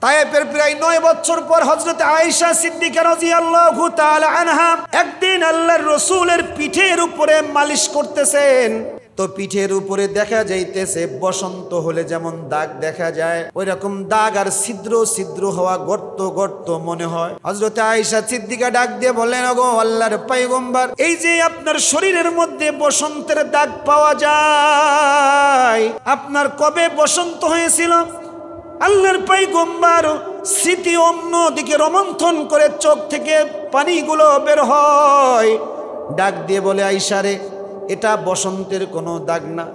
তায়েফের প্রায় 9 বছর পর হযরত আয়েশা সিদ্দিকা রাদিয়াল্লাহু তাআলা আনহা একদিন আল্লাহর রাসূলের পিঠের উপরে মালিশ করতেছেন। তো পিঠের উপরে দেখা যাইতেছে বসন্ত হলে যেমন দাগ দেখা যায়, ওই রকম দাগ আর ছিদ্র ছিদ্র হওয়া, গর্ত গর্ত মনে হয়। হযরত আয়েশা সিদ্দিকা ডাক দিয়ে বললেন, ওগো আল্লাহর পয়গম্বর, এই যে আপনার শরীরের মধ্যে বসন্তের দাগ পাওয়া যায়, আপনার কবে বসন্ত হয়েছিল? আল্লাহর পয়গম্বর স্মৃতি অন্যদিকে রোমন্থন করে চোখ থেকে পানিগুলো বের হয়, ডাক দিয়ে বলে, আয়েশা রে, এটা বসন্তের কোনো দাগ না।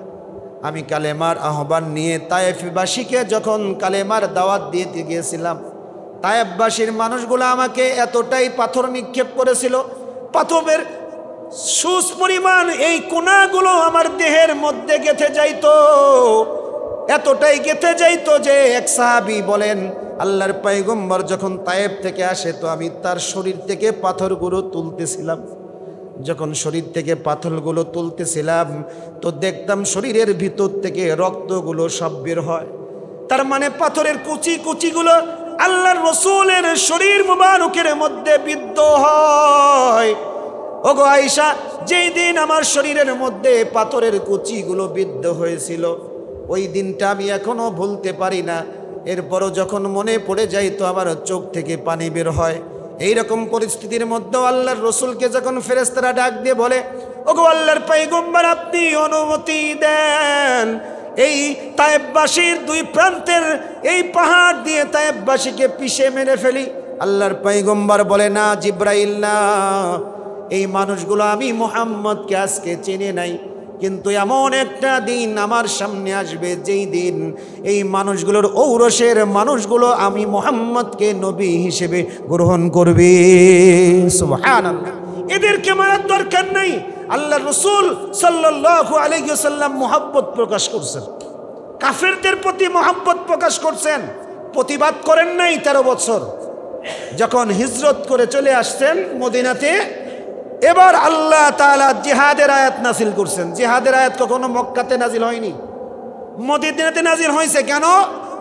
আমি কালেমার আহ্বান নিয়ে তায়েফবাসীকে যখন কালেমার দাওয়াত দিতে গিয়েছিলাম, তায়েফবাসীর মানুষগুলো আমাকে এতটাই পাথর নিক্ষেপ করেছিল, পাথরের সুস পরিমাণ এই কোনাগুলো আমার দেহের মধ্যে গেঁথে যাইতো, এতটাই গেঁথে যাইতো যে এক সাহাবী বলেন, আল্লাহর পয়গম্বর যখন তায়েফ থেকে আসে তো আমি তার শরীর থেকে পাথরগুলো তুলতেছিলাম। যখন শরীর থেকে পাথরগুলো তুলতেছিলাম তো দেখতাম শরীরের ভিতর থেকে রক্তগুলো সব বের হয়। তার মানে পাথরের কুচি কুচিগুলো আল্লাহর রাসূলের শরীর মুবারকের মধ্যে বিদ্ধ হয়। ওগো আয়েশা, যেই দিন আমার শরীরের মধ্যে পাথরের কুচিগুলো বিদ্ধ হয়েছিল, ওই দিনটা আমি এখনো ভুলতে পারি না। এরপরও যখন মনে পড়ে যায় তো আমার চোখ থেকে পানি বের হয়। এইরকম পরিস্থিতির মধ্যে আল্লাহর রাসূলকে যখন ফেরেশতারা ডাক দিয়ে বলে, ওগো আল্লাহর পয়গম্বর, আপনি অনুমতি দেন এই তায়েফবাসীর 2 প্রান্তের এই পাহাড় দিয়ে তায়েফবাসীকে পিষে মেরে ফেলি। আল্লাহর পয়গম্বর বলে, না জিবরাইল, না, এই মানুষগুলো আমি মুহাম্মদকে আজকে চিনি নাই, কিন্তু এমন একটা দিন আমার সামনে আসবে যেই দিন এই মানুষগুলোর ঔরসের মানুষগুলো আমি মুহাম্মদকে নবী হিসেবে গ্রহণ করবে। সুবহানাল্লাহ। এদেরকে মারার দরকার নাই। আল্লাহর রাসূল সাল্লাল্লাহু আলাইহি ওয়াসাল্লাম মুহাব্বত প্রকাশ করছেন, কাফেরদের প্রতি মুহাব্বত প্রকাশ করছেন, প্রতিবাদ করেন নাই। 13 বছর যখন হিজরত করে চলে আসছেন মদিনাতে, এবার আল্লাহ তাআলা জিহাদের আয়াত নাজিল করছেন। জিহাদের আয়াত কখনো মক্কাতে নাজিল হয়নি, মদিনাতে নাজিল হয়েছে। কেন?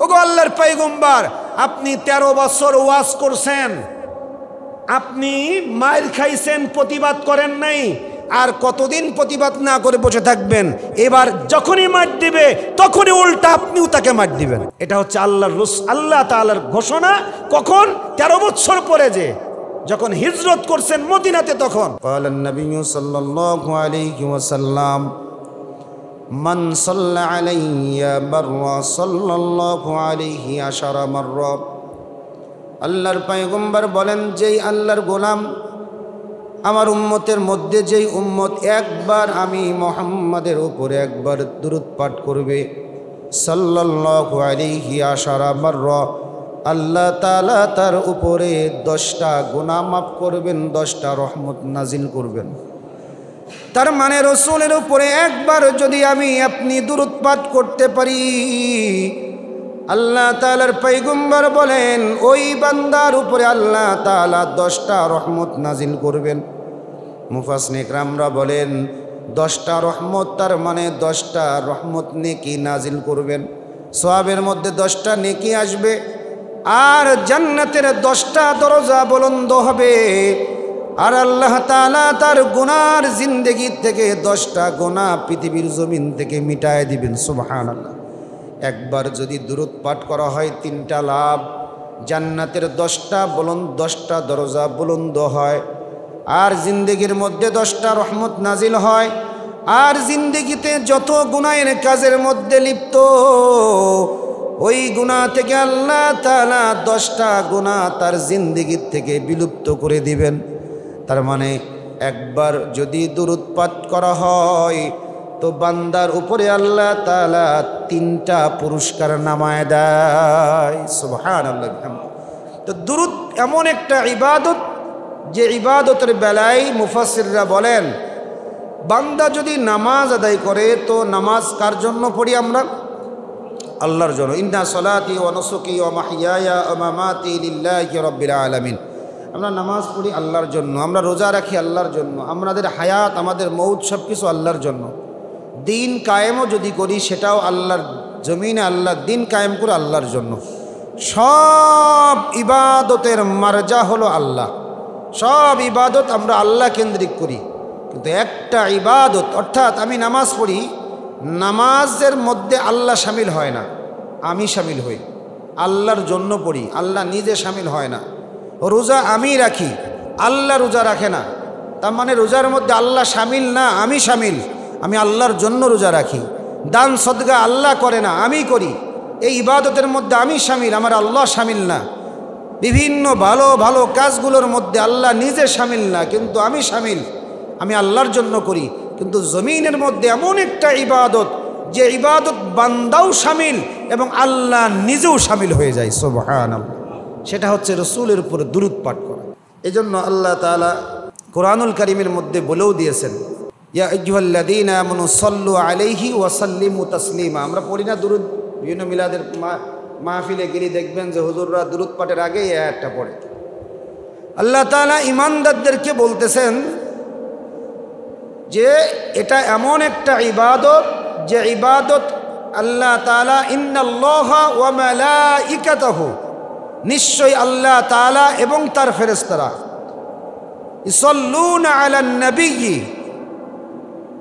ওগো আল্লাহর পয়গম্বর, আপনি 13 বছর ওয়াজ করছেন, আপনি মাইর খাইছেন, প্রতিবাদ করেন নাই, আর কতদিন প্রতিবাদ না করে বসে থাকবেন? এবার যখনই মার দিবে তখনই উল্টা আপনিও তাকে মার দিবেন। এটা হচ্ছে আল্লাহ তাআলার ঘোষণা। কখন? 13 বছর পরে, যে যখন হিজরত করছেন মদিনাতে, তখন ক্বালান নবী সাল্লাল্লাহু আলাইহি ওয়াসাল্লাম, মান সাল্লা আলাইয়া মাররা সাল্লাল্লাহু আলাইহি আশারা মাররা। আল্লাহর পয়গম্বর বলেন, যেই আল্লাহর গোলাম, আমার উম্মতের মধ্যে যেই উম্মত একবার আমি মুহাম্মাদের উপরে একবার দুরূদ পাঠ করবে, সাল্লাল্লাহু আলাইহি আশারা মাররা, আল্লাহ তাআলা তার উপরে 10টা গুনাহ মাফ করবেন, 10টা রহমত নাজিল করবেন। তার মানে রাসূলের উপরে একবার যদি আমি আপনি দুরূদ পাঠ করতে পারি, আল্লাহ তাআলার পয়গম্বর বলেন ওই বান্দার উপরে আল্লাহ তাআলা 10টা রহমত নাজিল করবেন। মুফাসসিরিন ইকরামরা বলেন 10টা রহমত, তার মানে 10টা রহমত নেকি নাজিল করবেন, সওয়াবের মধ্যে 10টা নেকি আসবে, আর জান্নাতের 10টা দরজা বুলন্দ হবে, আর আল্লাহ তাআলা তার গুনার জিন্দেগি থেকে 10টা গুনাহ পৃথিবীর জমিন থেকে মিটায় দিবেন। সুবহানাল্লাহ। একবার যদি দুরূদ পাঠ করা হয় 3টা লাভ, জান্নাতের 10টা দরজা বুলন্দ হয়, আর জিন্দেগির মধ্যে 10টা রহমত নাজিল হয়, আর জিন্দেগিতে যত গুনাহের কাজের মধ্যে লিপ্ত ওই গুনাহ থেকে আল্লাহ তাআলা 10টা গুনাহ তার জিন্দেগি থেকে বিলুপ্ত করে দিবেন। তার মানে একবার যদি দুরূদ পাঠ করা হয় তো বান্দার উপরে আল্লাহ তাআলা 3টা পুরস্কার নামায় দেয়। সুবহানাল্লাহ। তো দুরূদ এমন একটা ইবাদত, যে ইবাদতের বেলায় মুফাসসিররা বলেন বান্দা যদি নামাজ আদায় করে তো নামাজ কার জন্য পড়ি আমরা? আল্লাহর জন্য। ইন্না সলাতি ওয়া নুসুকি ওয়া মাহইয়ায়া ওয়া মামাতি লিল্লাহি রাব্বিল আলামিন। আমরা নামাজ পড়ি আল্লাহর জন্য, আমরা রোজা রাখি আল্লাহর জন্য, আমাদের হায়াত, আমাদের মৌত সব কিছু আল্লাহর জন্য। দিন কায়েমও যদি করি সেটাও আল্লাহর জমিনে, আল্লাহর দিন কায়েম করে আল্লাহর জন্য। সব ইবাদতের মারজা হলো আল্লাহ। সব ইবাদত আমরা আল্লাহ কেন্দ্রিক করি, কিন্তু একটা ইবাদত, অর্থাৎ আমি নামাজ পড়ি, নামাজের মধ্যে আল্লাহ শামিল হয় না, আমি শামিল হই। আল্লাহর জন্য পড়ি, আল্লাহ নিজে শামিল হয় না। রোজা আমি রাখি, আল্লাহ রোজা রাখে না। তার মানে রোজার মধ্যে আল্লাহ শামিল না, আমি শামিল। আমি আল্লাহর জন্য রোজা রাখি। দান সদকা আল্লাহ করে না, আমি করি। এই ইবাদতের মধ্যে আমি শামিল, আমার আল্লাহ শামিল না। বিভিন্ন ভালো ভালো কাজগুলোর মধ্যে আল্লাহ নিজে শামিল না, কিন্তু আমি শামিল, আমি আল্লাহর জন্য করি। কিন্তু জমিনের মধ্যে এমন একটা ইবাদত, যে ইবাদত বান্দাও শামিল এবং আল্লাহ নিজেও শামিল হয়ে যায়, সুবহানাল্লাহ। সেটা হচ্ছে রসুলের উপর দুরূদ পাঠ করা। এজন্য আল্লাহ তাআলা কোরআনুল কারীমের মধ্যে বলেও দিয়েছেন, ইয়া আইয়ুহাল্লাযীনা আমানু সাল্লু আলাইহি ওয়া সাল্লিমু তাসলিমা। আমরা পড়ি না দুরূদ? বিভিন্ন মিলাদের মাহফিলে গেলে দেখবেন যে হুজুররা দুরূদ পাঠের আগে এই আয়াতটা পড়ে। আল্লাহ তাআলা ঈমানদারদেরকে বলতেছেন যে এটা এমন একটা ইবাদত, যে ইবাদত আল্লাহ তাআলা ইন্নাল্লাহা ওয়া মালাইকাতাহু, নিশ্চয়ই আল্লাহ তাআলা এবং তার ফেরেশতারা, ইসাল্লুনা আলান নবী,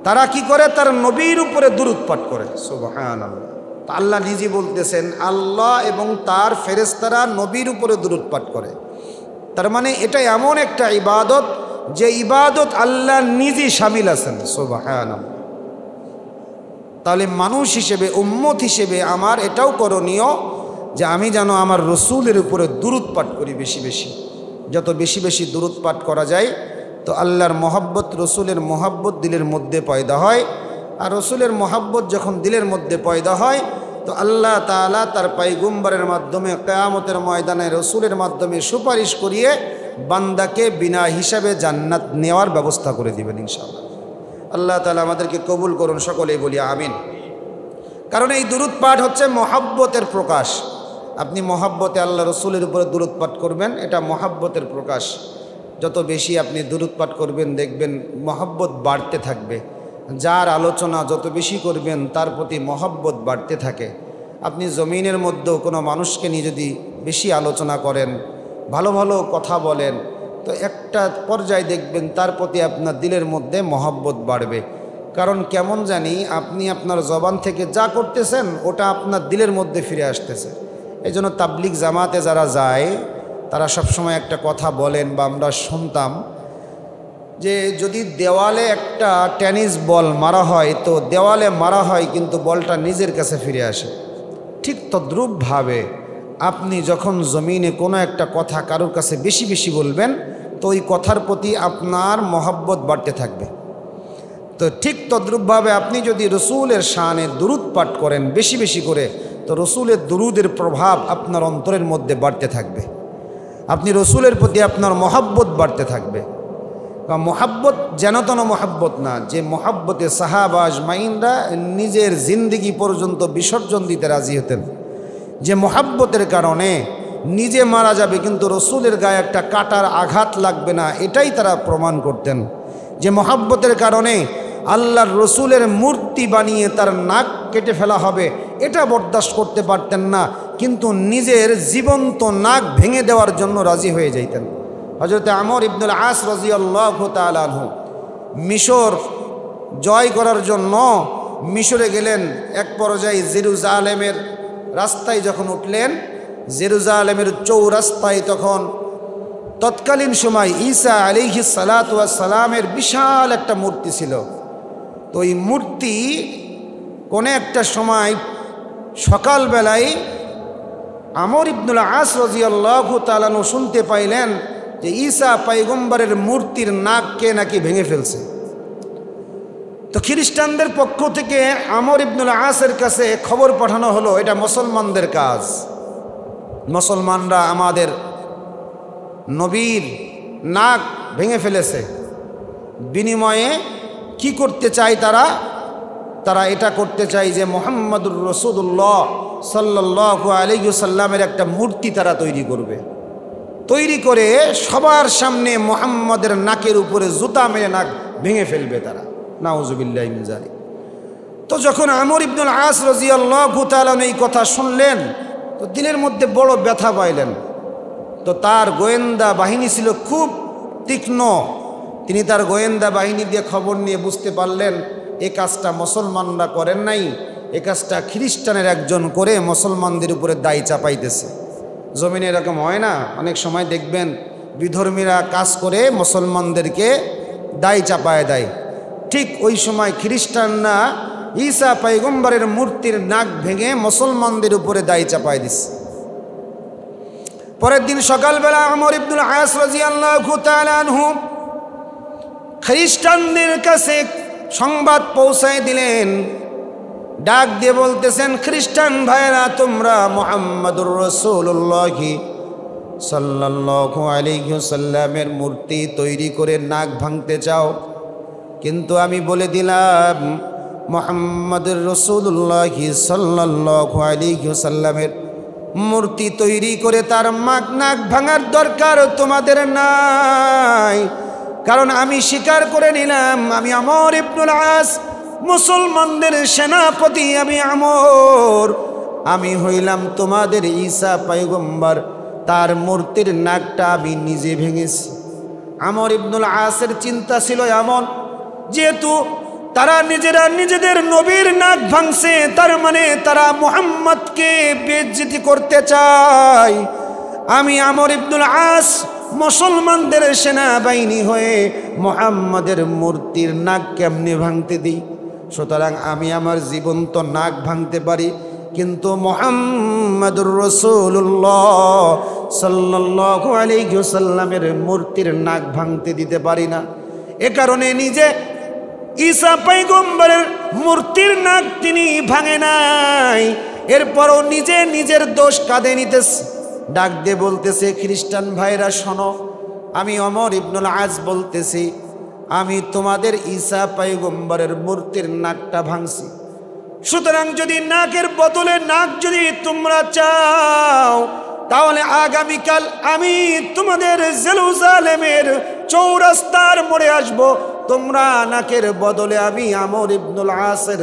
তারা কি করে? তার নবীর উপরে দুরূদ পাঠ করে। সুবহানাল্লাহ। তো আল্লাহ নিজে বলতেছেন আল্লাহ এবং তার ফেরেশতারা নবীর উপরে দুরূদ পাঠ করে। তার মানে এটা এমন একটা ইবাদত, যে ইবাদত আল্লাহ নিজে শামিল আছেন। সুবহানাল্লাহ। তাহলে মানুষ হিসেবে, উম্মত হিসেবে আমার এটাও করণীয় যে আমি যেন আমার রসুলের উপরে দুরূদ পাঠ করি বেশি বেশি। যত বেশি বেশি দুরূদ পাঠ করা যায়, তো আল্লাহর মহব্বত, রসুলের মহব্বত দিলের মধ্যে পয়দা হয়। আর রসুলের মহব্বত যখন দিলের মধ্যে পয়দা হয়, তো আল্লাহ তাআলা তার পয়গম্বরের মাধ্যমে কিয়ামতের ময়দানে রসুলের মাধ্যমে সুপারিশ করিয়ে বান্দাকে বিনা হিসাবে জান্নাত নেওয়ার ব্যবস্থা করে দিবেন ইনশাআল্লাহ। আল্লাহ তাআলা আমাদেরকে কবুল করুন, সকলেই বলি আমিন। কারণ এই দুরূদ পাঠ হচ্ছে মহব্বতের প্রকাশ। আপনি মহব্বতে আল্লাহ রসুলের উপরে দুরূদ পাঠ করবেন, এটা মহব্বতের প্রকাশ। যত বেশি আপনি দুরূদ পাঠ করবেন, দেখবেন মহব্বত বাড়তে থাকবে। যার আলোচনা যত বেশি করবেন, তার প্রতি মহব্বত বাড়তে থাকে। আপনি জমিনের মধ্যেও কোনো মানুষকে নিয়ে যদি বেশি আলোচনা করেন, ভালো ভালো কথা বলেন, তো একটা পর্যায়ে দেখবেন তার প্রতি আপনার দিলের মধ্যে মহব্বত বাড়বে। কারণ কেমন জানি আপনি আপনার জবান থেকে যা করতেছেন, ওটা আপনার দিলের মধ্যে ফিরে আসতেছে। এই জন্য তাবলিগ জামাতে যারা যায়, তারা সবসময় একটা কথা বলেন, বা আমরা শুনতাম যে যদি দেওয়ালে একটা টেনিস বল মারা হয়, তো দেওয়ালে মারা হয় কিন্তু বলটা নিজের কাছে ফিরে আসে। ঠিক তদ্রূপভাবে আপনি যখন জমিনে কোনো একটা কথা কারোর কাছে বেশি বেশি বলবেন, তো ওই কথার প্রতি আপনার মহব্বত বাড়তে থাকবে। তো ঠিক তদ্রূপভাবে আপনি যদি রসুলের শানে দুরূদ পাঠ করেন বেশি বেশি করে, তো রসুলের দুরূদের প্রভাব আপনার অন্তরের মধ্যে বাড়তে থাকবে। আপনি রসুলের প্রতি আপনার মহব্বত বাড়তে থাকবে। বা মহব্বত যেন তেন মহব্বত না, যে মহব্বতে সাহাবা আজমাইনরা নিজের জিন্দিগি পর্যন্ত বিসর্জন দিতে রাজি হতেন। যে মহব্বতের কারণে নিজে মারা যাবে কিন্তু রসুলের গায়ে একটা কাটার আঘাত লাগবে না, এটাই তারা প্রমাণ করতেন। যে মহব্বতের কারণে আল্লাহর রসুলের মূর্তি বানিয়ে তার নাক কেটে ফেলা হবে, এটা বরদাস্ত করতে পারতেন না, কিন্তু নিজের জীবন্ত নাক ভেঙে দেওয়ার জন্য রাজি হয়ে যাইতেন। হযরত আমর ইবনুল আস রাদিয়াল্লাহু তাআলা আনহু মিশর জয় করার জন্য মিশরে গেলেন। এক পর্যায়ে জেরুজালেমের রাস্তায় যখন উঠলেন, জেরুজালেমের চৌরাস্তায় তখন তৎকালীন সময় ঈসা আলাইহিস সালাতু ওয়াস সালামের বিশাল একটা মূর্তি ছিল। তো এই মূর্তি কোনে একটা সময় সকালবেলায় আমর ইবনুল আস রাদিয়াল্লাহু তাআলা শুনতে পাইলেন যে ঈসা পয়গম্বরের মূর্তির নাককে নাকি ভেঙে ফেলছে। তো খ্রিস্টানদের পক্ষ থেকে আমর ইবনুল আসের কাছে খবর পাঠানো হলো, এটা মুসলমানদের কাজ, মুসলমানরা আমাদের নবীর নাক ভেঙে ফেলেছে। বিনিময়ে কি করতে চায় তারা এটা করতে চায় যে মুহাম্মদুর রাসূলুল্লাহ সাল্লাল্লাহু আলাইহি ওয়াসাল্লামের একটা মূর্তি তারা তৈরি করবে। তৈরি করে সবার সামনে মুহাম্মদের নাকের উপরে জুতা মেরে নাক ভেঙে ফেলবে তারা। নাউজুবিল্লাহি মিন যালিক। তো যখন আমর ইবনুল আস রাদিয়াল্লাহু তাআলা এই কথা শুনলেন, তো দিলের মধ্যে বড় ব্যথা পাইলেন। তো তার গোয়েন্দা বাহিনী ছিল খুব তীক্ষ্ণ। তিনি তার গোয়েন্দা বাহিনী দিয়ে খবর নিয়ে বুঝতে পারলেন এ কাজটা মুসলমানরা করেন নাই, এ কাজটা খ্রিস্টানের একজন করে মুসলমানদের উপরে দায় চাপাইতেছে। জমিনে এরকম হয় না, অনেক সময় দেখবেন বিধর্মীরা কাজ করে মুসলমানদেরকে দায় চাপায় দেয়। ঠিক ওই সময় খ্রিস্টানরা ঈসা পয়গম্বরের মূর্তির নাক ভেঙে মুসলমানদের উপরে দায় চাপায় দিচ্ছে। পরের দিন সকালবেলা আমর ইবনুল আস রাদিয়াল্লাহু তাআলা আনহু খ্রিস্টানদের কাছে সংবাদ পৌঁছায় দিলেন। ডাক দিয়ে বলতেছেন, খ্রিস্টান ভাইরা, তোমরা মুহাম্মদুর রাসূলুল্লাহ সাল্লাল্লাহু আলাইহি ওয়াসাল্লামের মূর্তি তৈরি করে নাক ভাঙতে চাও, কিন্তু আমি বলে দিলাম মুহাম্মদুর রাসূলুল্লাহ সাল্লাল্লাহু আলাইহি ওয়াসাল্লামের মূর্তি তৈরি করে তার নাক ভাঙার দরকার তোমাদের নাই। কারণ আমি স্বীকার করে নিলাম আমি আমর ইবনুল আস, মুসলমানদের সেনাপতি আমি আমর, আমি হইলাম তোমাদের ঈসা পয়গম্বর, তার মূর্তির নাকটা আমি নিজে ভেঙেছি। আমর ইবনুল আসের চিন্তা ছিল এমন, যেহেতু তারা নিজেরা নিজেদের নবীর নাক ভাঙছে, তার মানে তারা মুহাম্মদকে বেইজ্জতি করতে চায়। আমি আমর ইবনুল আস মুসলমানদের সেনাবাহিনী হয়ে মুহাম্মদের মূর্তির নাক কেমনে ভাঙতে দিই? সুতরাং আমি আমার জীবন্ত নাক ভাঙতে পারি, কিন্তু মুহাম্মদুর রাসূলুল্লাহ সাল্লাল্লাহু আলাইহি ওয়াসাল্লামের মূর্তির নাক ভাঙতে দিতে পারি না। এ কারণে নিজে ঈসা পয়গম্বরের মূর্তির নাক তিনি ভাঙে নাই, এরপরও নিজে নিজের দোষ কাঁধে নিতেছে। ডাক দিয়ে বলতেছে, খ্রিস্টান ভাইরা শোনো, আমি ওমর ইবনুল আস বলতেছি, আমি তোমাদের ঈসা পয়গম্বরের মূর্তির নাকটা ভাঙছি। সুতরাং যদি নাকের বদলে নাক যদি তোমরা চাও, তাহলে আগামীকাল আমি তোমাদের জেরুজালেমের চৌরাস্তার মোড়ে আসব, তোমরা নাকের বদলে আমি আমর ইবনুল আসের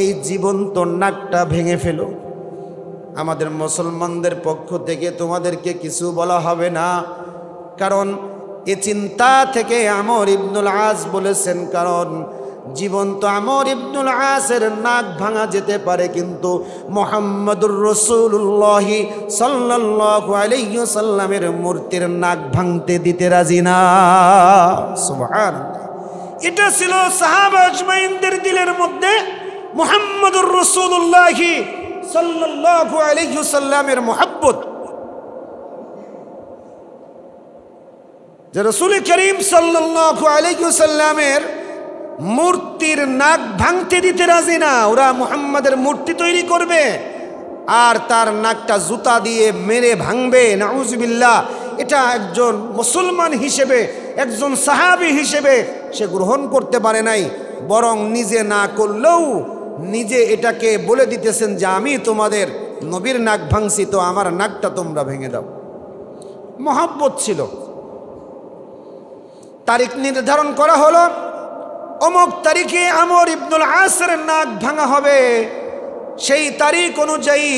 এই জীবন্ত নাকটা ভেঙে ফেলো। আমাদের মুসলমানদের পক্ষ থেকে তোমাদেরকে কিছু বলা হবে না, কারণ এ চিন্তা থেকে আমর ইবনুল আস বলেছেন, কারণ জীবন্ত আমর ইবনুল আসের নাক ভাঙা যেতে পারে, কিন্তু মুহাম্মদুর রাসূলুল্লাহ সাল্লাল্লাহু আলাইহি ওয়াসাল্লামের মূর্তির নাক ভাঙতে দিতে রাজি না। সুবহানাল্লাহ। এটা ছিল সাহাবা আজমাইনদের দিলের মধ্যে মুহাম্মদুর রাসূলুল্লাহ সাল্লাল্লাহু আলাইহি ওয়াসাল্লামের মুহাব্বত। যে রাসূল করিম সাল্লাল্লাহু আলাইহি ওয়াসাল্লামের মূর্তির নাক ভাঙতে দিতে রাজি না। ওরা মুহাম্মাদের মূর্তি তৈরি করবে আর তার নাকটা জুতা দিয়ে মেরে ভাঙবে, নাউজুবিল্লাহ। এটা একজন মুসলমান হিসেবে, একজন সাহাবী হিসেবে সে গ্রহণ করতে পারে নাই, বরং নিজে না করলেও নিজে এটাকে বলে দিতেছেন যে আমি তোমাদের নবীর নাক ভাঙছি, তো আমার নাকটা তোমরা ভেঙে দাও। মহব্বত ছিল। তারিখ নির্ধারণ করা হলো, অমুক তারিখে আমর ইবনুল আসের নাক ভাঙা হবে। সেই তারিখ অনুযায়ী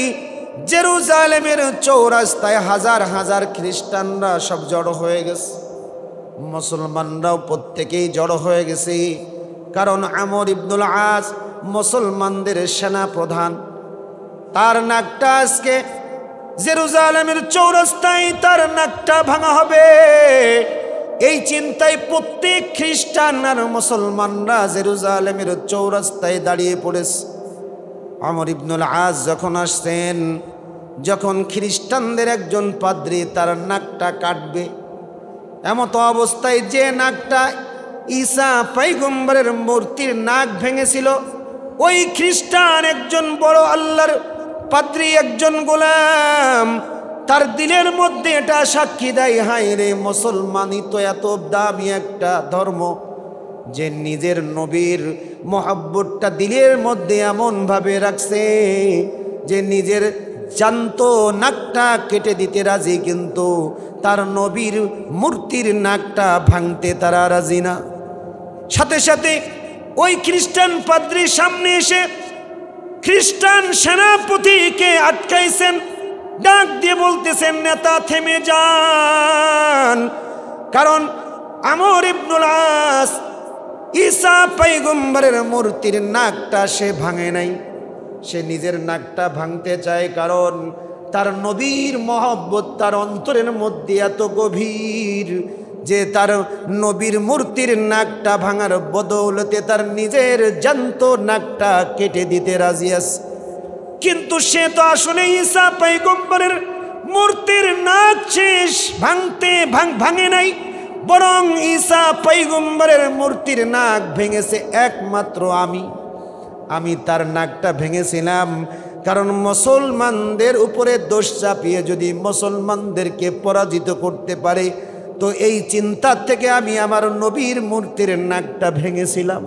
জেরুজালেমের চৌরাস্তায় হাজার হাজার খ্রিস্টানরা সব জড়ো হয়ে গেছে, মুসলমানরাও প্রত্যেকেই জড়ো হয়ে গেছে। কারণ আমর ইবনুল আস মুসলমানদের সেনা প্রধান, তার নাকটা আজকে জেরুজালেমের চৌরাস্তায় তার নাকটা ভাঙা হবে। এই চিন্তায় প্রত্যেক খ্রিস্টান আর মুসলমানরা জেরুজালেমের চৌরাস্তায় দাঁড়িয়ে পড়েছে। আমর ইবনুল আস যখন আসছেন, যখন খ্রিস্টানদের একজন পাদ্রী তার নাকটা কাটবে, এমত অবস্থায় যে নাকটা ঈসা পয়গম্বরের মূর্তির নাক ভেঙেছিল, ওই খ্রিস্টান একজন বড় আল্লাহর পাদ্রী, একজন গোলাম, তার দিলের মধ্যে এটা সাক্ষী দেয়, হায় রে, মুসলমানই তো এত দামি একটা ধর্ম যে নিজের নবীর মহব্বতটা দিলের মধ্যে এমন ভাবে রাখছে যে নিজের জান্ত নাকটা কেটে দিতে রাজি, কিন্তু তার নবীর মূর্তির নাকটা ভাঙতে তারা রাজি না। সাথে সাথে ওই খ্রিস্টান পাদ্রীর সামনে এসে খ্রিস্টান সেনাপতিকে আটকাইছেন, ডাক দিয়ে বলতেছেন, নেতা থেমে যান, কারণ আমর ইবনুল আস ঈসা পয়গম্বরের মূর্তির নাকটা সে ভাঙে নাই, সে নিজের নাকটা ভাঙতে চায়, কারণ তার নবীর মহব্বত তার অন্তরের মধ্যে এত গভীর যে তার নবীর মূর্তির নাকটা ভাঙার বদৌলতে তার নিজের জ্যান্ত নাকটা কেটে দিতে রাজি আছে। কিন্তু সে তো আসলে ঈসা পয়গম্বরের মূর্তির নাক শেষ ভাঙে নাই, বরং ঈসা পয়গম্বরের মূর্তির নাক ভেঙেছে একমাত্র আমি তার নাকটা ভেঙেছিলাম, কারণ মুসলমানদের উপরে দোষ চাপিয়ে যদি মুসলমানদেরকে পরাজিত করতে পারে, তো এই চিন্তা থেকে আমি আমার নবীর মূর্তির নাকটা ভেঙেছিলাম।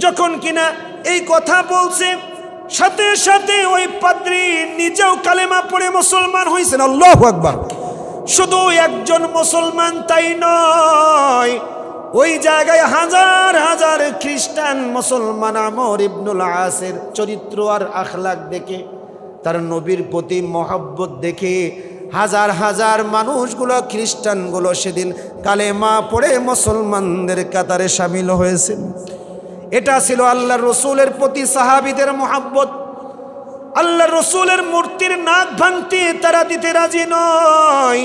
যখন কিনা এই কথা বলছে, সাথে সাথে ওই পাদ্রী নিজেও কালেমা পড়ে মুসলমান হয়েছেন। আল্লাহু আকবার। শুধু একজন মুসলমান তাই নয়, ওই জায়গায় হাজার হাজার খ্রিস্টান মুসলমান আমর ইবনুল আসের চরিত্র আর আখলাক দেখে, তার নবীর প্রতি মহব্বত দেখে হাজার হাজার মানুষগুলো, খ্রিস্টানগুলো সেদিন কালেমা পড়ে মুসলমানদের কাতারে শামিল হয়েছেন। এটা ছিল আল্লাহর রসুলের প্রতি সাহাবীদের মহব্বত। আল্লাহর রসুলের মূর্তির নাক ভাঙতে তারা দিতে রাজি নয়,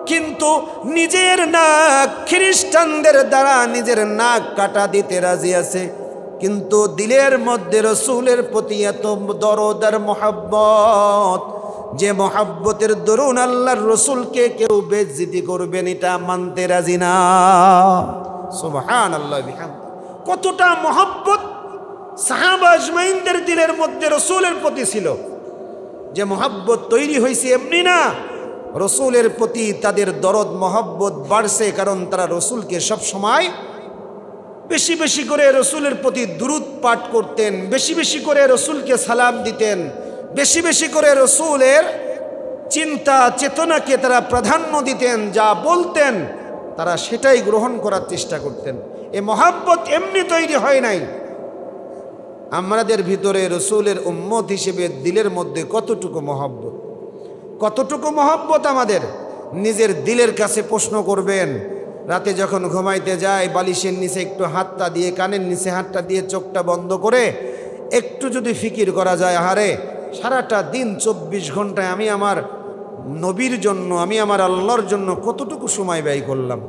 কিন্তু নিজের নাক খ্রিস্টানদের দ্বারা নিজের নাক কাটা দিতে রাজি আছে। কিন্তু দিলের মধ্যে রসুলের প্রতি এত দরদ আর মহব্বত, যে মহব্বতের দরুন আল্লাহর রসুলকে কেউ বেইজ্জতি করবেন এটা মানতে রাজি না। সুবহানাল্লাহ বিহামদিহি। কতটা মহব্বত সাহাবা আজমাইনদের দিলের মধ্যে রসুলের প্রতি ছিল, যে মহব্বত তৈরি হয়েছে এমনি না, রসুলের প্রতি তাদের দরদ মহব্বত বাড়ছে, কারণ তারা রসুলকে সব সময় বেশি বেশি করে রসুলের প্রতি দুরূদ পাঠ করতেন, বেশি বেশি করে রসুলকে সালাম দিতেন, বেশি বেশি করে রসুলের চিন্তা চেতনাকে তারা প্রাধান্য দিতেন, যা বলতেন তারা সেটাই গ্রহণ করার চেষ্টা করতেন। এ মহব্বত এমনি তৈরি হয় নাই। আমাদের ভিতরে রসুলের উম্মত হিসেবে দিলের মধ্যে কতটুকু মহব্বত আমাদের নিজের দিলের কাছে প্রশ্ন করবেন। রাতে যখন ঘুমাইতে যায় বালিশের নিচে একটু হাতটা দিয়ে, কানের নিচে হাতটা দিয়ে চোখটা বন্ধ করে একটু যদি ফিকির করা যায়, হারে সারাটা দিন 24 ঘন্টায় আমি আমার নবীর জন্য, আমি আমার আল্লাহর জন্য কতটুকু সময় ব্যয় করলাম।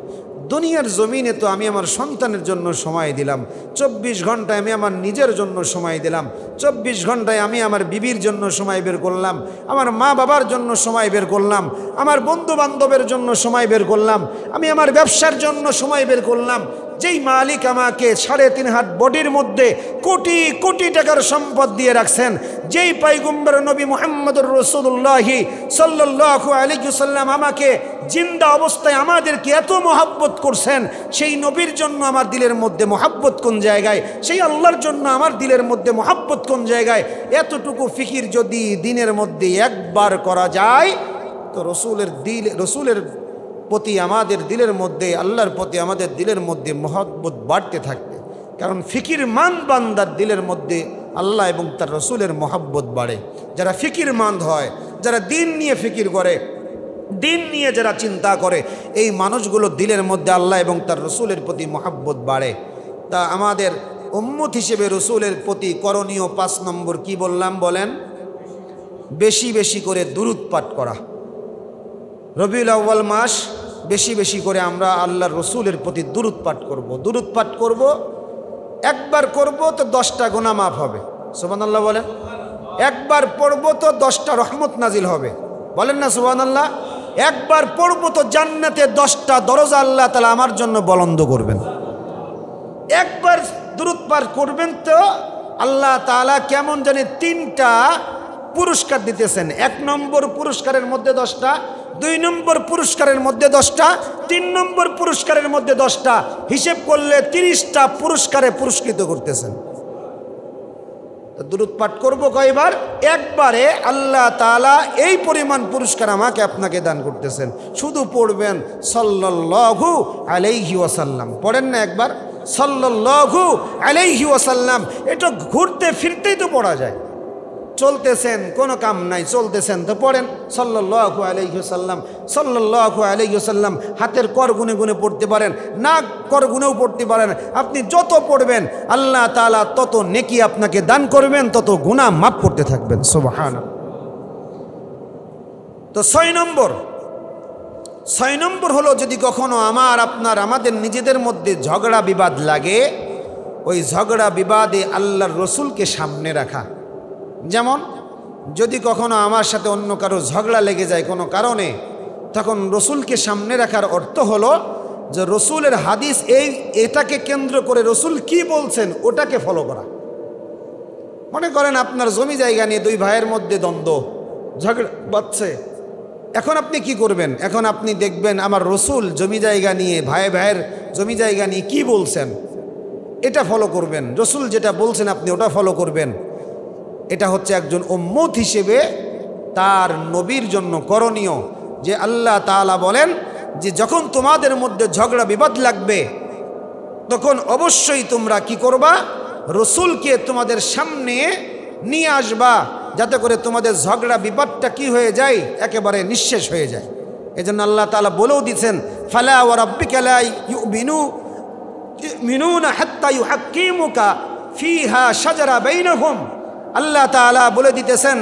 দুনিয়ার জমিনে তো আমি আমার সন্তানের জন্য সময় দিলাম, 24 ঘন্টায় আমি আমার নিজের জন্য সময় দিলাম, 24 ঘন্টায় আমি আমার বিবির জন্য সময় বের করলাম, আমার মা বাবার জন্য সময় বের করলাম, আমার বন্ধু বান্ধবের জন্য সময় বের করলাম, আমি আমার ব্যবসার জন্য সময় বের করলাম। যেই মালিক আমাকে 3.5 হাত বডির মধ্যে কোটি কোটি টাকার সম্পদ দিয়ে রাখছেন, যেই পয়গম্বর নবী মুহাম্মদুর রাসূলুল্লাহ সাল্লাল্লাহু আলাইহি ওয়াসাল্লাম আমাকে জিন্দা অবস্থায় আমাদেরকে এত মহব্বত করছেন, সেই নবীর জন্য আমার দিলের মধ্যে মহব্বত কোন জায়গায়, সেই আল্লাহর জন্য আমার দিলের মধ্যে মহব্বত কোন জায়গায়, এতটুকু ফিকির যদি দিনের মধ্যে একবার করা যায়, তো রসুলের প্রতি আমাদের দিলের মধ্যে, আল্লাহর প্রতি আমাদের দিলের মধ্যে মহব্বত বাড়তে থাকবে। কারণ ফিকির মান বান্দার দিলের মধ্যে আল্লাহ এবং তার রসুলের মহব্বত বাড়ে। যারা ফিকির মান্দ হয়, যারা দিন নিয়ে ফিকির করে, দিন নিয়ে যারা চিন্তা করে, এই মানুষগুলো দিলের মধ্যে আল্লাহ এবং তার রসুলের প্রতি মহব্বত বাড়ে। তা আমাদের উম্মত হিসেবে রসুলের প্রতি করণীয় 5 নম্বর কি বললাম বলেন? বেশি বেশি করে দুরূদ পাঠ করা। রবিউল আউয়াল মাস, বেশি বেশি করে আমরা আল্লাহর রসুলের প্রতি দুরূদ পাঠ করব। দুরূদ পাঠ করব, একবার করব তো 10টা গুনাহ মাফ হবে। সুবহানাল্লাহ বলেন। একবার পড়ব তো 10টা রহমত নাজিল হবে, বলেন না সুবহানাল্লাহ। একবার পড়ব তো জান্নাতে 10টা দরজা আল্লাহ তাআলা আমার জন্য বলন্দ করবেন। একবার দুরূদ পাঠ করবেন তো আল্লাহ তাআলা কেমন জানি 3টা পুরস্কার দিতেছেন। 1 নম্বর পুরস্কারের মধ্যে 10টা, 2 নম্বর পুরস্কারের মধ্যে 10টা, 3 নম্বর পুরস্কারের মধ্যে 10টা, হিসেব করলে 30টা পুরস্কারে পুরস্কৃত করতেছেন। দুরূদ পাঠ করব কয়বার? একবারে আল্লাহ তাআলা এই পরিমাণ পুরস্কার আমাকে আপনাকে দান করতেছেন। শুধু পড়বেন সাল্লাল্লাহু আলাইহি ওয়াসাল্লাম, পড়েন না একবার সাল্লাল্লাহু আলাইহি ওয়াসাল্লাম। এটা ঘুরতে ফিরতেই তো পড়া যায়, চলতেছেন, কোনো কাম নাই, চলতেছেন তো পড়েন সাল্লাল্লাহু আলাইহি ওয়াসাল্লাম, সাল্লাল্লাহু আলাইহি ওয়াসাল্লাম। হাতের কর গুনে গুনে পড়তে পারেন, নাক কর গুনেও পড়তে পারেন। আপনি যত পড়বেন আল্লাহ তাআলা তত নেকি আপনাকে দান করবেন, তত গুনাহ মাফ করতে থাকবেন। সুবহানাল্লাহ। তো 6 নম্বর হলো, যদি কখনো আমাদের নিজেদের মধ্যে ঝগড়া বিবাদ লাগে, ওই ঝগড়া বিবাদে আল্লাহর রসুলকে সামনে রাখা। যেমন যদি কখনো আমার সাথে অন্য কারো ঝগড়া লেগে যায় কোনো কারণে, তখন রসুলকে সামনে রাখার অর্থ হলো যে রসুলের হাদিস এটাকে কেন্দ্র করে রসুল কি বলছেন ওটাকে ফলো করা। মনে করেন আপনার জমি জায়গা নিয়ে 2 ভাইয়ের মধ্যে দ্বন্দ্ব, ঝগড়া বাঁধছে, এখন আপনি কি করবেন? এখন আপনি দেখবেন আমার রসুল জমি জায়গা নিয়ে, ভাইয়ের জমি জায়গা নিয়ে কি বলছেন এটা ফলো করবেন। রসুল যেটা বলছেন আপনি ওটা ফলো করবেন। এটা হচ্ছে একজন উম্মত হিসেবে তার নবীর জন্য করণীয়। যে আল্লাহ তাআলা বলেন যে যখন তোমাদের মধ্যে ঝগড়া বিবাদ লাগবে, তখন অবশ্যই তোমরা কি করবা? রসুলকে তোমাদের সামনে নিয়ে আসবা, যাতে করে তোমাদের ঝগড়া বিবাদটা কি হয়ে যায়? একেবারে নিঃশেষ হয়ে যায়। এজন্য আল্লাহ তাআলা বলেও দিয়েছেন, ফালা ওয়া রাব্বিকা লা ইউমিনুনা হাত্তা ইউহাক্কিমুকা ফিহা শাজারা বাইনাহুম। আল্লাহ তাআলা বলে দিতেছেন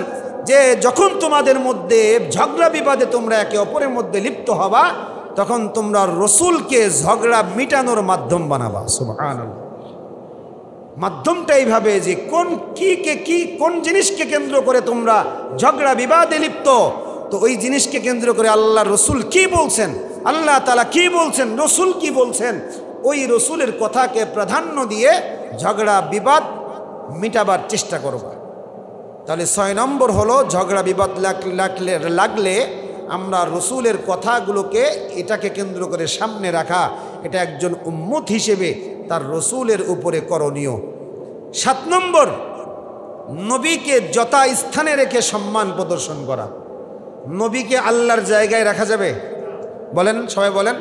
যে যখন তোমাদের মধ্যে ঝগড়া বিবাদে তোমরা একে অপরের মধ্যে লিপ্ত হবা, তখন তোমরা রসুলকে ঝগড়া মিটানোর মাধ্যম বানাবা। সুবহানাল্লাহ। মাধ্যমটা এইভাবে যে কোন জিনিসকে কেন্দ্র করে তোমরা ঝগড়া বিবাদে লিপ্ত, তো ওই জিনিসকে কেন্দ্র করে আল্লাহ রসুল কি বলছেন, আল্লাহ তাআলা কি বলছেন, রসুল কি বলছেন, ওই রসুলের কথাকে প্রাধান্য দিয়ে ঝগড়া বিবাদ মিটাবার চেষ্টা করবা। তাহলে 6 নম্বর হলো, ঝগড়া বিবাদ লাগলে আমরা রসুলের কথাগুলোকে এটাকে কেন্দ্র করে সামনে রাখা। এটা একজন উম্মত হিসেবে তার রসুলের উপরে করণীয়। 7 নম্বর, নবীকে যথা স্থানে রেখে সম্মান প্রদর্শন করা। নবীকে আল্লাহর জায়গায় রাখা যাবে? বলেন, সবাই বলেন,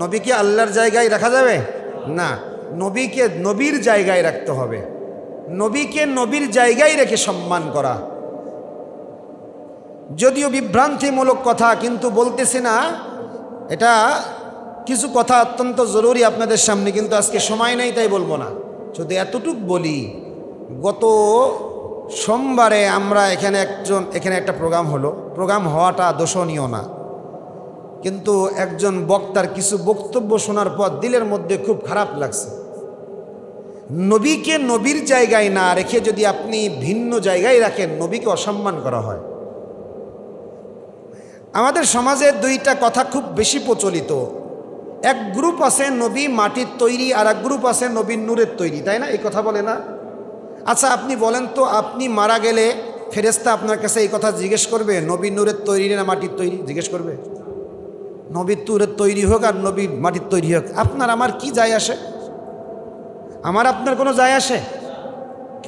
নবীকে আল্লাহর জায়গায় রাখা যাবে না। নবীকে নবীর জায়গায় রাখতে হবে। নবীকে নবীর জায়গায় রেখে সম্মান করা। যদিও বিভ্রান্তিমূলক কথা, কিন্তু বলতেছি না, এটা কিছু কথা অত্যন্ত জরুরি আপনাদের সামনে, কিন্তু আজকে সময় নেই তাই বলবো না। শুধু এতটুক বলি, গত সোমবারে আমরা এখানে একটা প্রোগ্রাম হওয়াটা দোষণীয় না, কিন্তু একজন বক্তার কিছু বক্তব্য শোনার পর দিলের মধ্যে খুব খারাপ লাগছে। নবীকে নবীর জায়গায় না রেখে যদি আপনি ভিন্ন জায়গায় রাখেন, নবীকে অসম্মান করা হয়। আমাদের সমাজে 2টা কথা খুব বেশি প্রচলিত। এক গ্রুপ আছে নবী মাটির তৈরি, আর এক গ্রুপ আছে নবী নূরের তৈরি, তাই না? এই কথা বলে না? আচ্ছা আপনি বলেন তো, আপনি মারা গেলে ফেরেশতা আপনার কাছে এই কথা জিজ্ঞেস করবে, নবী নূরের তৈরি না মাটির তৈরি? জিজ্ঞেস করবে? নবী নূরের তৈরি হোক আর নবী মাটির তৈরি হোক, আপনার আমার কি যায় আসে? আমার আপনার কোনো যায় আসে?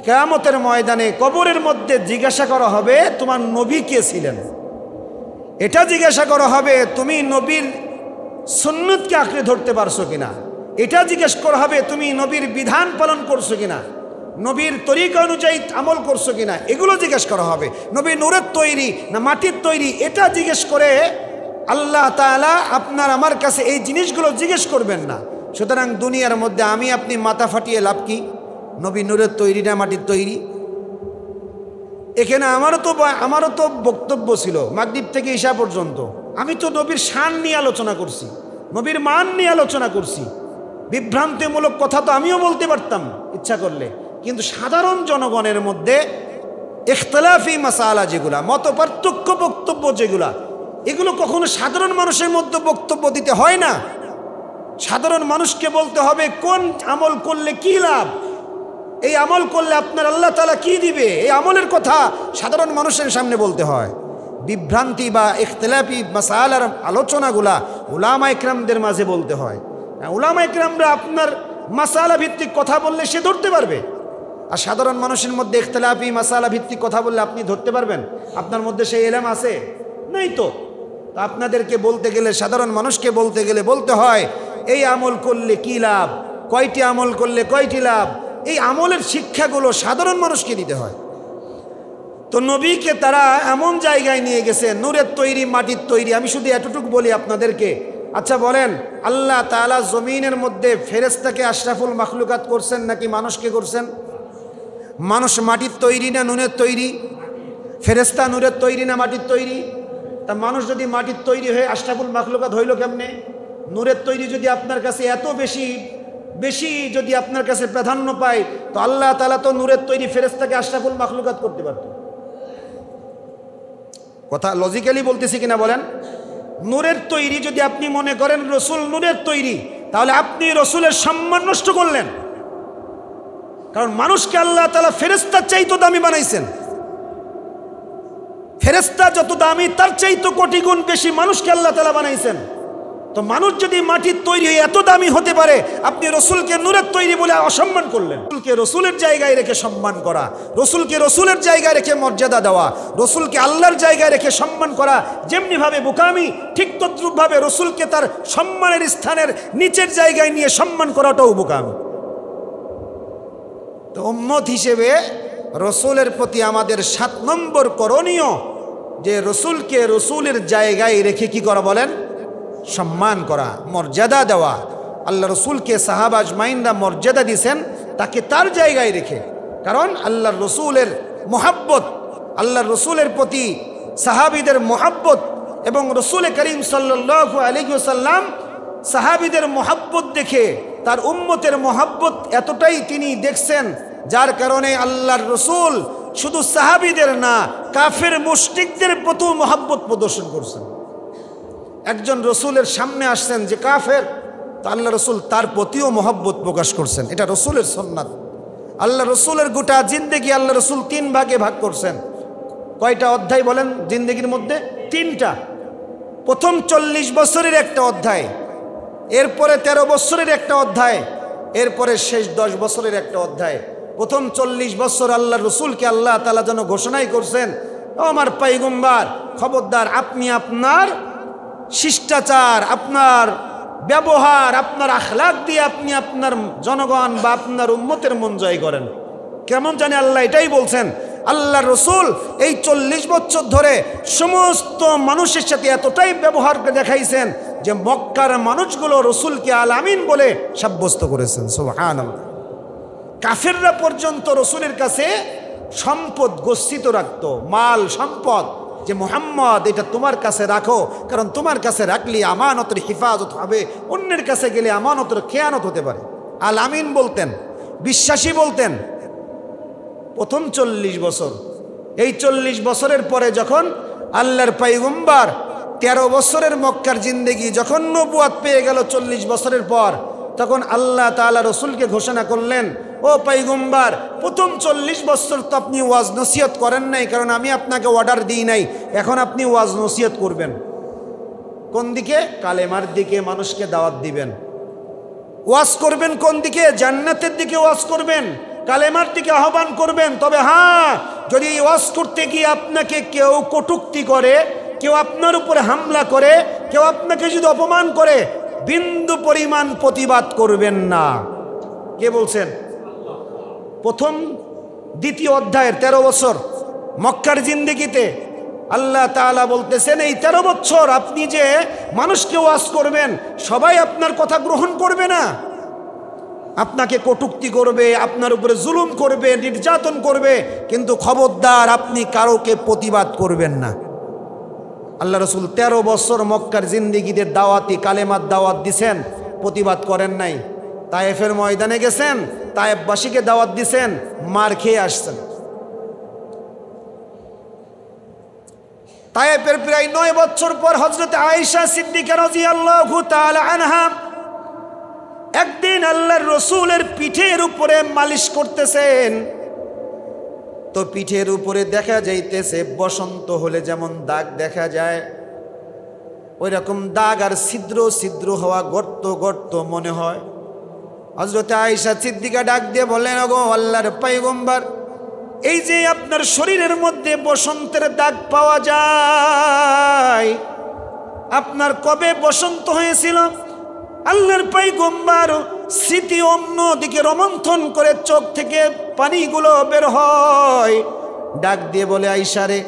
কিয়ামতের ময়দানে কবরের মধ্যে জিজ্ঞাসা করা হবে তোমার নবী কে ছিলেন, এটা জিজ্ঞাসা করা হবে তুমি নবীর সুন্নতকে আঁকড়ে ধরতে পারছো কিনা, এটা জিজ্ঞেস করা হবে তুমি নবীর বিধান পালন করছো কিনা, নবীর তরিকা অনুযায়ী আমল করছো কিনা, এগুলো জিজ্ঞেস করা হবে। নবী নূরের তৈরি না মাটির তৈরি, এটা জিজ্ঞেস করে আল্লাহ তাআলা আপনার আমার কাছে এই জিনিসগুলো জিজ্ঞেস করবেন না। সুতরাং দুনিয়ার মধ্যে আমি আপনি মাথা ফাটিয়ে লাভ কি? নবী নূরের তৈরি না মাটির তৈরি? এখানে আমারও তো বক্তব্য ছিল মাগরিব থেকে ঈশা পর্যন্ত। আমি তো নবীর শান নিয়ে আলোচনা করছি, নবীর মান নিয়ে আলোচনা করছি। বিভ্রান্তিমূলক কথা তো আমিও বলতে পারতাম ইচ্ছা করলে, কিন্তু সাধারণ জনগণের মধ্যে ইখতিলাফি মাসালা যেগুলা, মত পার্থক্য বক্তব্য যেগুলা, এগুলো কখনো সাধারণ মানুষের মধ্যে বক্তব্য দিতে হয় না। সাধারণ মানুষকে বলতে হবে কোন আমল করলে কি লাভ, এই আমল করলে আপনার আল্লাহ তাআলা কি দিবে, এই আমলের কথা সাধারণ মানুষের সামনে বলতে হয়। বিভ্রান্তি বা ইখতিলাফি মাসালার আলোচনাগুলা উলামা ইকরামদের মাঝে বলতে হয়। উলামা ইকরামরা আপনার মাসালা ভিত্তিক কথা বললে সে ধরতে পারবে, আর সাধারণ মানুষের মধ্যে ইখতিলাফি মাসালা ভিত্তিক কথা বললে আপনি ধরতে পারবেন? আপনার মধ্যে সেই ইলম আছে? নাই তো। আপনাদেরকে বলতে গেলে, সাধারণ মানুষকে বলতে গেলে বলতে হয় এই আমল করলে কি লাভ, কয়টি আমল করলে কয়টি লাভ, এই আমলের শিক্ষাগুলো সাধারণ মানুষকে দিতে হয়। তো নবীকে তারা এমন জায়গায় নিয়ে গেছে, নূরের তৈরি, মাটির তৈরি। আমি শুধু এতটুকু বলি আপনাদেরকে, আচ্ছা বলেন, আল্লাহ তাআলা জমিনের মধ্যে ফেরেশতাকে আশরাফুল মাখলুকাত করছেন নাকি মানুষকে করছেন? মানুষ মাটির তৈরি না নুনের তৈরি? ফেরেশতা নূরের তৈরি না মাটির তৈরি? তা মানুষ যদি মাটির তৈরি হয়ে আশরাফুল মাখলুকাত হইল কেমনে? নূরের তৈরি যদি আপনার কাছে এত বেশি যদি আপনার কাছে প্রাধান্য পায়, তো আল্লাহ তাআলা তো নূরের তৈরি ফেরেশতাকে আশরাফুল মাখলুকাত করতে পারত। কথা লজিক্যালি বলতেছি কিনা বলেন? নূরের তৈরি যদি আপনি মনে করেন রসুল নূরের তৈরি, তাহলে আপনি রসুলের সম্মান নষ্ট করলেন। কারণ মানুষকে আল্লাহ তাআলা ফেরেশতার চাইতে দামি বানাইছেন। ফেরেশতা যত দামি তার চাইতে কোটি গুণ বেশি মানুষকে আল্লাহ তাআলা বানাইছেন। তো মানুষ যদি মাটির তৈরি এত দামি হতে পারে, আপনি রসুলকে নূরের তৈরি বলে অসম্মান করলেন। রসুলকে রসুলের জায়গায় রেখে সম্মান করা, রসুলকে রসুলের জায়গায় রেখে মর্যাদা দেওয়া, রসুলকে আল্লাহর জায়গায় রেখে সম্মান করা যেমনিভাবে বোকামি, ঠিক তদ্রূপভাবে রসুলকে তার সম্মানের স্থানের নিচের জায়গায় নিয়ে সম্মান করাটাও বোকামি। তো উম্মত হিসেবে রসুলের প্রতি আমাদের 7 নম্বর করণীয় যে রসুলকে রসুলের জায়গায় রেখে কি করা বলেন? সম্মান করা, মর্যাদা দেওয়া। আল্লাহ রসুলকে সাহাবা আজমাইনরা মর্যাদা দিয়েছেন তাকে তার জায়গায় রেখে। কারণ আল্লাহর রসুলের মোহাব্বত, আল্লাহর রসুলের প্রতি সাহাবীদের মোহাব্বত এবং রসুল করিম সাল্লাল্লাহু আলাইহি ওয়াসাল্লাম সাহাবীদের মোহাব্বত দেখে তার উম্মতের মোহাব্বত এতটাই তিনি দেখছেন, যার কারণে আল্লাহর রসুল শুধু সাহাবীদের না, কাফের মুশরিকদের প্রতি মোহাব্বত প্রদর্শন করছেন। একজন রসুলের সামনে আসছেন যে কাফের, তো আল্লাহ রসুল তার প্রতিও মহব্বত প্রকাশ করছেন। এটা রসুলের সুন্নাত। আল্লাহ রসুলের গোটা জিন্দেগি আল্লাহ রসুল 3 ভাগে ভাগ করছেন। কয়টা অধ্যায় বলেন জিন্দেগির মধ্যে? 3টা। প্রথম 40 বছরের একটা অধ্যায়, এরপরে 13 বছরের একটা অধ্যায়, এরপরে শেষ 10 বছরের একটা অধ্যায়। প্রথম 40 বছর আল্লাহ রসুলকে আল্লাহ তাআলা যেন ঘোষণাই করছেন, ও আমার পয়গম্বর, খবরদার আপনি আপনার শিষ্টাচার, আপনার ব্যবহার, আপনার আখলাক দিয়ে আপনি আপনার জনগণ বা আপনার উম্মতের মন জয় করেন। কেমন জানি আল্লাহ এটাই বলছেন। আল্লাহ রসুল এই 40 বছর ধরে সমস্ত মানুষের সাথে এতটাই ব্যবহার দেখাইছেন যে মক্কার মানুষগুলো রসুলকে আল আমিন বলে সাব্যস্ত করেছেন। সুবহানাল্লাহ। কাফেররা পর্যন্ত রসুলের কাছে সম্পদ গচ্ছিত রাখত, মাল সম্পদ, যে মুহাম্মদ এটা তোমার কাছে রাখো, কারণ তোমার কাছে রাখলে আমানতের হিফাজত হবে, অন্যের কাছে গেলে আমানতের খেয়ানত হতে পারে। আল আমিন বলতেন, বিশ্বাসী বলতেন। প্রথম 40 বছর। এই 40 বছরের পরে যখন আল্লাহর পয়গম্বর 13 বছরের মক্কার জিন্দেগি যখন নবুয়াত পেয়ে গেল 40 বছরের পর, তখন আল্লাহ তাআলা রসুলকে ঘোষণা করলেন, ও পয়গম্বর, প্রথম 40 বছর তো আপনি ওয়াজ নসিহত করেন নাই, কারণ আমি আপনাকে অর্ডার দিই নাই। এখন আপনি ওয়াজ নসিহত করবেন। কোন দিকে? কালেমার দিকে মানুষকে দাওয়াত দিবেন। ওয়াজ করবেন কোন দিকে? জান্নাতের দিকে ওয়াজ করবেন, কালেমার দিকে আহ্বান করবেন। তবে হ্যাঁ, যদি এই ওয়াজ করতে গিয়ে আপনাকে কেউ কটূক্তি করে, কেউ আপনার উপরে হামলা করে, কেউ আপনাকে যদি অপমান করে, বিন্দু পরিমাণ প্রতিবাদ করবেন না। কে বলছেন? প্রথম 2য় অধ্যায়ের 13 বছর মক্কার জিন্দেগিতে আল্লাহ তাআলা বলতেছেন, এই 13 বছর আপনি যে মানুষকে ওয়াজ করবেন, সবাই আপনার কথা গ্রহণ করবে না, আপনাকে কটূক্তি করবে, আপনার উপরে জুলুম করবে, নির্যাতন করবে, কিন্তু খবরদার আপনি কারোকে প্রতিবাদ করবেন না। আল্লাহ রসুল 13 বছর মক্কার জিন্দেগিতে দাওয়াতি কালেমার দাওয়াত দিছেন, প্রতিবাদ করেন নাই। তায়েফের ময়দানে গেছেন, তায়েফবাসীকে দাওয়াত দিছেন, মার খেয়ে আসছেন। তায়েফের প্রায় 9 বছর পর হযরত আয়েশা সিদ্দিকা রাদিয়াল্লাহু তাআলা আনহা একদিন আল্লাহর রসুলের পিঠের উপরে মালিশ করতেছেন। তো পিঠের উপরে দেখা যাইতেছে বসন্ত হলে যেমন দাগ দেখা যায়, ওই রকম দাগ আর ছিদ্র ছিদ্র হওয়া, গর্ত গর্ত মনে হয়। হযরত আয়েশা সিদ্দিকা ডাক দিয়ে বললেন, ওগো আল্লাহর পয়গম্বর, এই যে আপনার শরীরের মধ্যে বসন্তের দাগ পাওয়া যায়, আপনার কবে বসন্ত হয়েছিল? আল্লাহর পয়গম্বর স্মৃতি অন্যদিকে রোমন্থন করে চোখ থেকে পানিগুলো বের হয়। ডাক দিয়ে বলে, আয়েশা রে,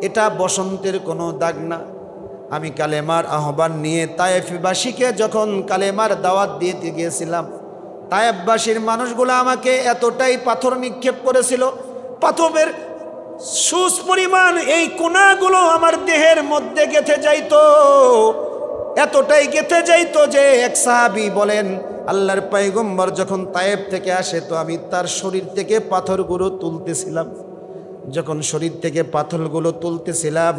এটা বসন্তের কোনো দাগ না। আমি কালেমার আহ্বান নিয়ে তায়েফবাসীকে যখন কালেমার দাওয়াত দিতে গিয়েছিলাম, তায়েফবাসীর মানুষগুলো আমাকে এতটাই পাথর নিক্ষেপ করেছিল, পাথরের সুস পরিমাণ এই কোনাগুলো আমার দেহের মধ্যে গেঁথে যাইতো, এতটাই গেঁথে যাইতো যে এক সাহাবী বলেন, আল্লাহর পয়গম্বর যখন তায়েফ থেকে আসে তো আমি তার শরীর থেকে পাথরগুলো তুলতেছিলাম। যখন শরীর থেকে পাথরগুলো তুলতেছিলাম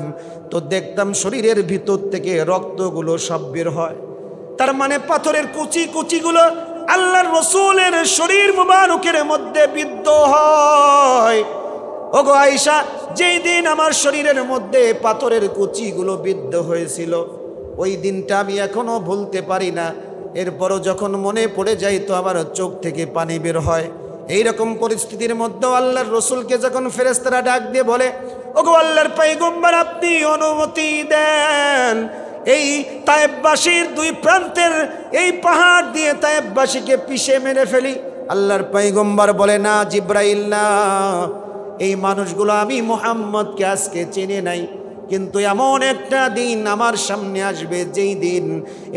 তো দেখতাম শরীরের ভিতর থেকে রক্তগুলো সব বের হয়। তার মানে পাথরের কুচি কুচিগুলো আল্লাহর রসুলের শরীর মুবারকের মধ্যে বিদ্ধ হয়। ওগো আয়েশা, যেই দিন আমার শরীরের মধ্যে পাথরের কুচিগুলো বিদ্ধ হয়েছিল, ওই দিনটা আমি এখনো ভুলতে পারি না। এরপরও যখন মনে পড়ে যায় তো আমার চোখ থেকে পানি বের হয়। এইরকম পরিস্থিতির মধ্যেও আল্লাহর রসুলকে যখন ফেরেশতারা ডাক দিয়ে বলে, ওগো আল্লাহর পয়গম্বর, আপনি অনুমতি দেন এই তায়েফবাসীর দুই প্রান্তের এই পাহাড় দিয়ে তায়েফবাসীকে পিষে মেরে ফেলি। আল্লাহর পয়গম্বর বলে, না জিব্রাইল, না, এই মানুষগুলো আমি মুহাম্মদকে আজকে চিনি নাই, কিন্তু এমন একটা দিন আমার সামনে আসবে যেই দিন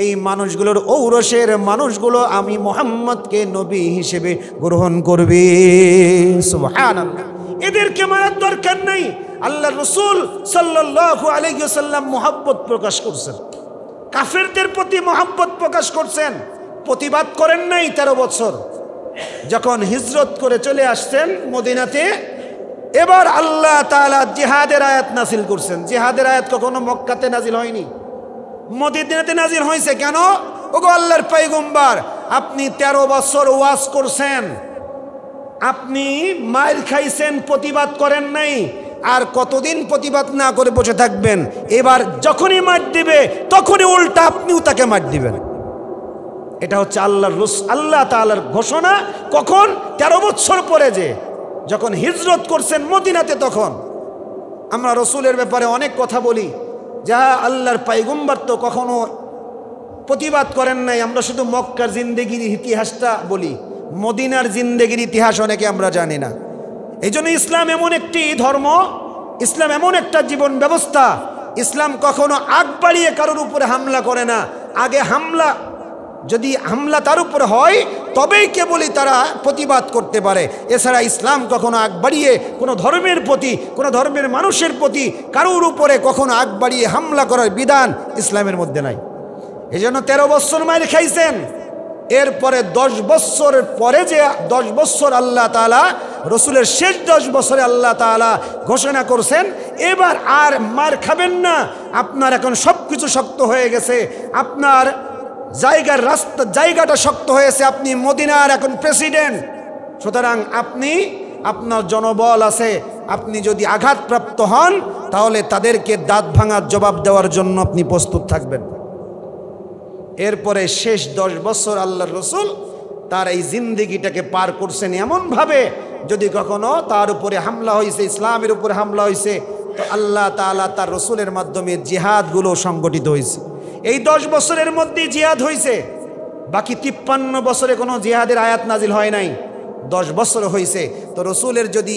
এই মানুষগুলোর ঔরসের মানুষগুলো আমি মুহাম্মদকে নবী হিসেবে গ্রহণ করবে। সুবহানাল্লাহ। এদেরকে মারার দরকার নাই। আল্লাহর রাসূল সাল্লাল্লাহু আলাইহি ওয়াসাল্লাম মুহাব্বত প্রকাশ করছেন, কাফেরদের প্রতি মুহাব্বত প্রকাশ করছেন, প্রতিবাদ করেন নাই 13 বছর। যখন হিজরত করে চলে আসছেন মদিনাতে, এবার আল্লাহ তাআলা জিহাদের আয়াত নাজিল করছেন। জিহাদের আয়াত কখনো মক্কাতে নাজিল হয়নি, মদিনাতে নাজিল হয়েছে। কেন? ওগো আল্লাহর পয়গম্বর, আপনি 13 বছর ওয়াজ করছেন, আপনি মাইর খাইছেন, প্রতিবাদ করেন নাই, আর কতদিন প্রতিবাদ না করে বসে থাকবেন? এবার যখনই মার দিবে তখনই উল্টা আপনিও তাকে মার দিবেন। এটা হচ্ছে আল্লাহ তাআলার ঘোষণা। কখন? 13 বছর পরে, যে যখন হিজরত করছেন মদিনাতে। তখন আমরা রসুলের ব্যাপারে অনেক কথা বলি, যা আল্লাহর পয়গম্বর তো কখনো প্রতিবাদ করেন নাই। আমরা শুধু মক্কার জিন্দেগির ইতিহাসটা বলি, মদিনার জিন্দেগির ইতিহাস অনেকে আমরা জানি না। এই জন্য ইসলাম এমন একটি ধর্ম, ইসলাম এমন একটা জীবন ব্যবস্থা, ইসলাম কখনো আগ বাড়িয়ে কারোর উপরে হামলা করে না। আগে যদি হামলা তার উপরে হয় তবেই কেবলই তারা প্রতিবাদ করতে পারে। এছাড়া ইসলাম কখনো আগ বাড়িয়ে কোনো ধর্মের প্রতি, কোনো ধর্মের মানুষের প্রতি কারোর উপরে কখনো আগ বাড়িয়ে হামলা করার বিধান ইসলামের মধ্যে নাই। এই জন্য 13 বছর মাইর খাইছেন। এরপরে 10 বছর পরে, যে 10 বছর আল্লাহ তাআলা রসুলের শেষ 10 বছরে আল্লাহ তাআলা ঘোষণা করছেন, এবার আর মার খাবেন না, আপনার এখন সব কিছু শক্ত হয়ে গেছে, আপনার জায়গাটা শক্ত হয়েছে, আপনি মদিনার এখন প্রেসিডেন্ট। সুতরাং আপনার জনবল আছে, আপনি যদি আঘাতপ্রাপ্ত হন তাহলে তাদেরকে দাঁত ভাঙার জবাব দেওয়ার জন্য আপনি প্রস্তুত থাকবেন। এরপরে শেষ 10 বছর আল্লাহর রসুল তার এই জিন্দেগিটাকে পার করছেন এমনভাবে, যদি কখনো তার উপরে হামলা হয়েছে, ইসলামের উপরে হামলা হয়েছে, তো আল্লাহ তাআলা তার রসুলের মাধ্যমে জিহাদগুলো সংগঠিত হয়েছে। এই 10 বছরের মধ্যেই জিহাদ হয়েছে। বাকি 53 বছরে কোনো জিহাদের আয়াত নাজিল হয় নাই, 10 বছর হয়েছে। তো রসুলের যদি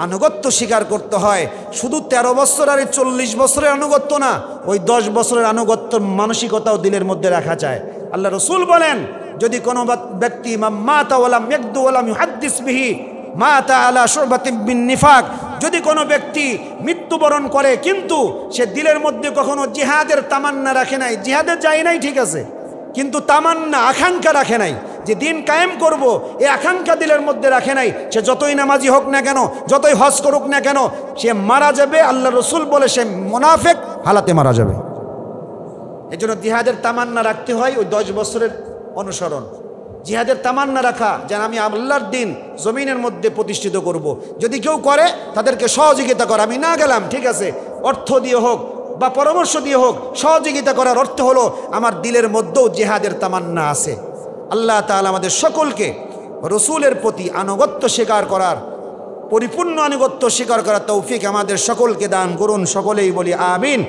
আনুগত্য স্বীকার করতে হয়, শুধু 13 বছর আর 40 বছরের আনুগত্য না, ওই 10 বছরের আনুগত্য মানসিকতাও দিলের মধ্যে রাখা যায়। আল্লাহ রসুল বলেন, যদি কোনো ব্যক্তি মাতা ওয়ালাম ইয়াকদু ওয়ালাম ইউহাদ্দিস বিহি মাতা আলা শুবাতিন বিন নিফাক, যদি কোনো ব্যক্তি মৃত্যুবরণ করে কিন্তু সে দিলের মধ্যে কখনো জিহাদের তামান্না রাখে নাই, জিহাদে যায় নাই ঠিক আছে, কিন্তু তামান্না আকাঙ্ক্ষা রাখে নাই যে দিন কায়েম করব, এই আকাঙ্ক্ষা দিলের মধ্যে রাখে নাই, সে যতই নামাজি হোক না কেন, যতই হজ করুক না কেন, সে মারা যাবে। আল্লাহ রসুল বলে সে মুনাফিক হালাতে মারা যাবে। এই জন্য জিহাদের তামান্না রাখতে হয়, ওই 10 বছরের অনুসরণ। জিহাদের তামান্না রাখা, যেন আমি আল্লাহর দিন জমিনের মধ্যে প্রতিষ্ঠিত করব। যদি কেউ করে তাদেরকে সহযোগিতা করা, আমি না গেলাম ঠিক আছে, অর্থ দিয়ে হোক বা পরামর্শ দিয়ে হোক, সহযোগিতা করার অর্থ হলো আমার দিলের মধ্যেও জিহাদের তামান্না আছে। আল্লাহ তাআলা আমাদের সকলকে রসুলের প্রতি আনুগত্য স্বীকার করার, পরিপূর্ণ আনুগত্য স্বীকার করার তৌফিক আমাদের সকলকে দান করুন। সকলেই বলি আমিন।